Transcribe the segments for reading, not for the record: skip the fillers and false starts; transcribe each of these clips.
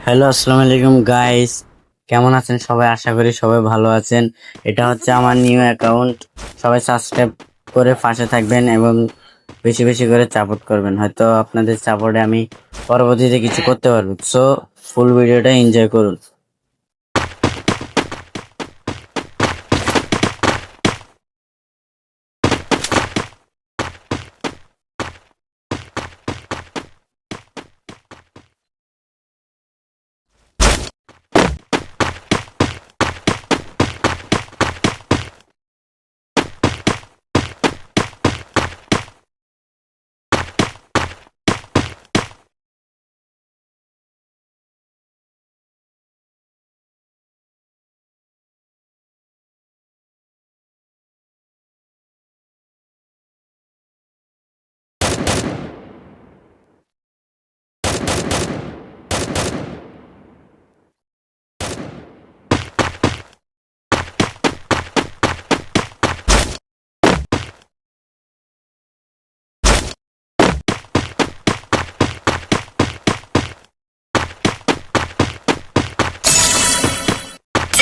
Hello, আসসালামু আলাইকুম guys. কেমন আছেন সবাই? আশা করি সবাই ভালো আছেন। এটা হচ্ছে আমার নিউ অ্যাকাউন্ট। সবাই সাবস্ক্রাইব করে পাশে থাকবেন এবং বেশি বেশি করে সাপোর্ট করবেন। হয়তো আপনাদের সাপোর্টে আমি পরবর্তীতে কিছু করতে পারবো। সো ফুল ভিডিওটা এনজয় করুন।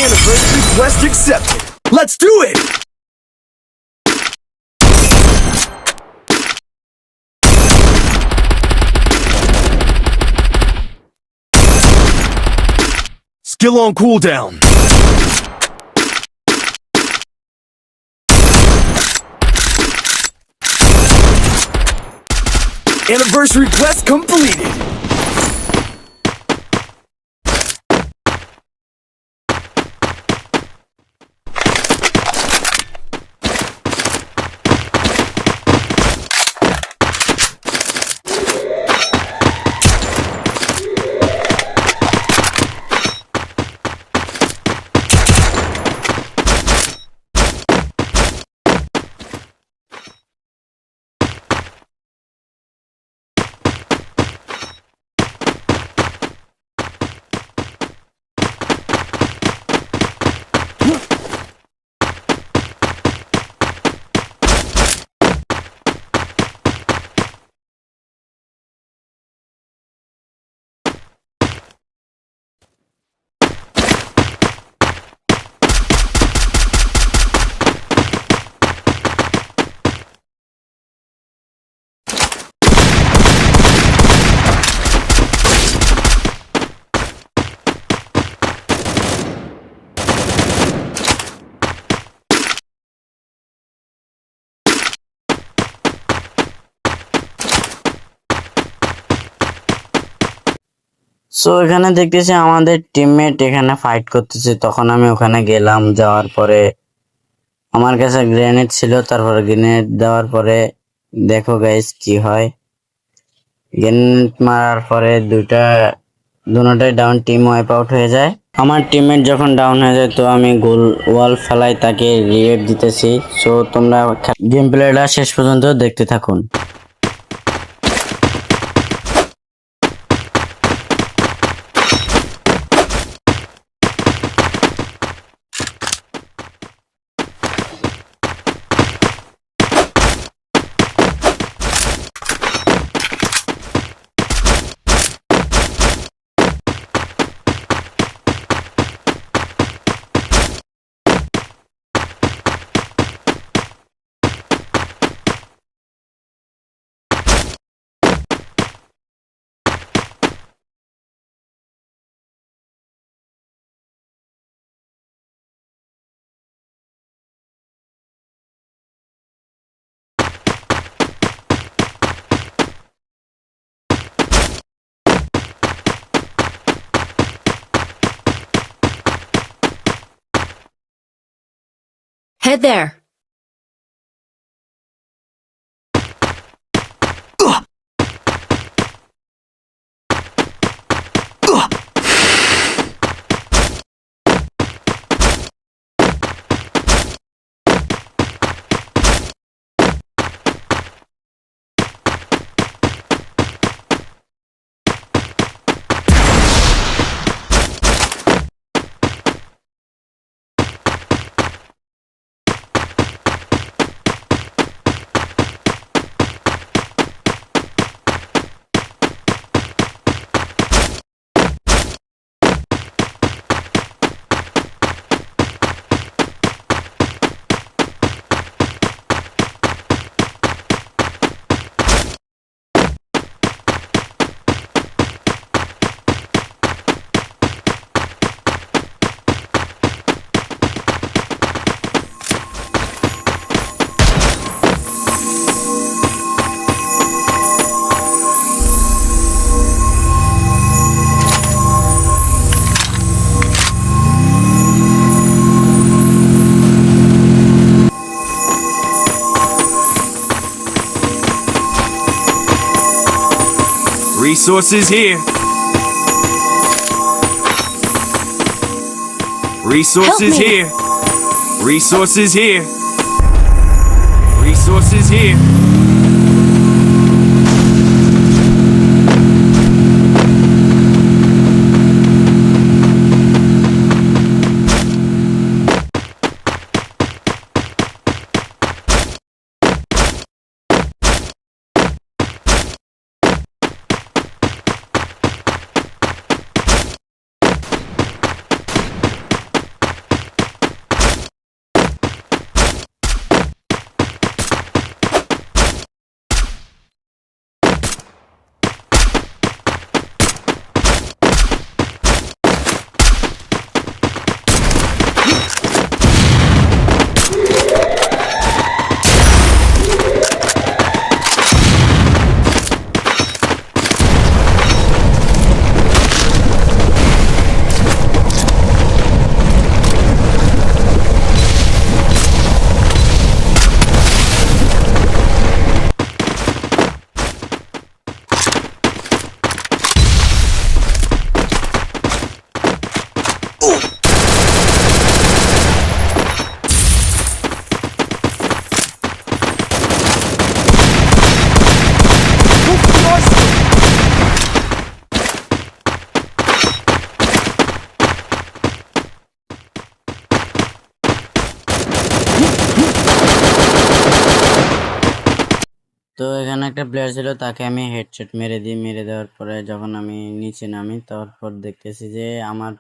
Anniversary request accepted. Let's do it! Skill on cooldown. Anniversary quest completed. So এখানে দেখতেছি আমাদের টিমমেট এখানে ফাইট করতেছে। তখন আমি ওখানে গেলাম। যাওয়ার পরে আমার কাছে গ্রেনেড ছিল। তারপরে গ্রেনেড দেওয়ার পরে দেখো গাইস কি হয়। গ্রেনেড মারার পরে দুটোটাই ডাউন, টিম ওয়াইপ আউট হয়ে যায়। আমার টিমমেট যখন ডাউন হয়ে যায় তো আমি গোল ওয়াল ফেলাই তাকে রিভাইভ দিতেছি। সো তোমরা গেম প্লেটা শেষ পর্যন্ত দেখতে থাকুন। Head there. Resources here. Resources me. here. Resources here. Resources here. তো এখানে একটা প্লেয়ার ছিল, তাকে আমি হেডশট মেরে দিই। মেরে দেওয়ার পরে যখন আমি নিচে নামি, তারপর দেখতেছি যে আমার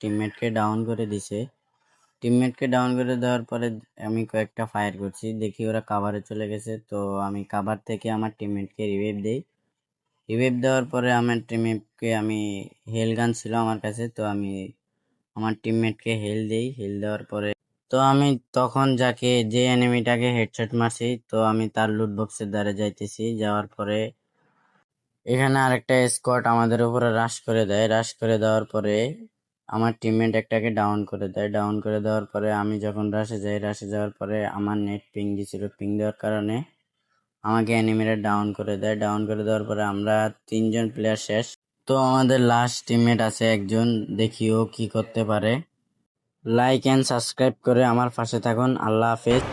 টিমমেটকে ডাউন করে দিছে। টিমমেটকে ডাউন করে দেওয়ার পরে আমি কয়েকটা ফায়ার করছি, দেখি ওরা কাভারে চলে গেছে। তো আমি কাভার থেকে আমার টিমমেটকে রিভাইভ দেই। রিভাইভ দেওয়ার পরে আমার টিমমেটকে আমি হেল গান ছিল আমার কাছে, তো আমি আমার টিমমেটকে হেল দেই। হেল দেওয়ার পরে তো আমি তখন যে এনিমিটাকে হেডশট মারছি, তো আমি তার লুট বক্সের দ্বারে যাইতেছি। যাওয়ার পরে এখানে আরেকটা স্কোয়াড আমাদের উপরে রাশ করে দেয়। রাশ করে দেওয়ার পরে আমার টিমমেট একটাকে ডাউন করে দেয়। ডাউন করে দেওয়ার পরে আমি যখন রাশে যাই, রাশে যাওয়ার পরে আমার নেট পিং দিছিল। পিং দেওয়ার কারণে আমাকে এনিমিরা ডাউন করে দেয়। ডাউন করে দেওয়ার পরে আমরা 3জন প্লেয়ার শেষ। তো আমাদের লাস্ট টিমমেট আছে একজন, দেখি ও কি করতে পারে। লাইক এন্ড সাবস্ক্রাইব করে আমার পাশে থাকুন। আল্লাহ হাফেজ।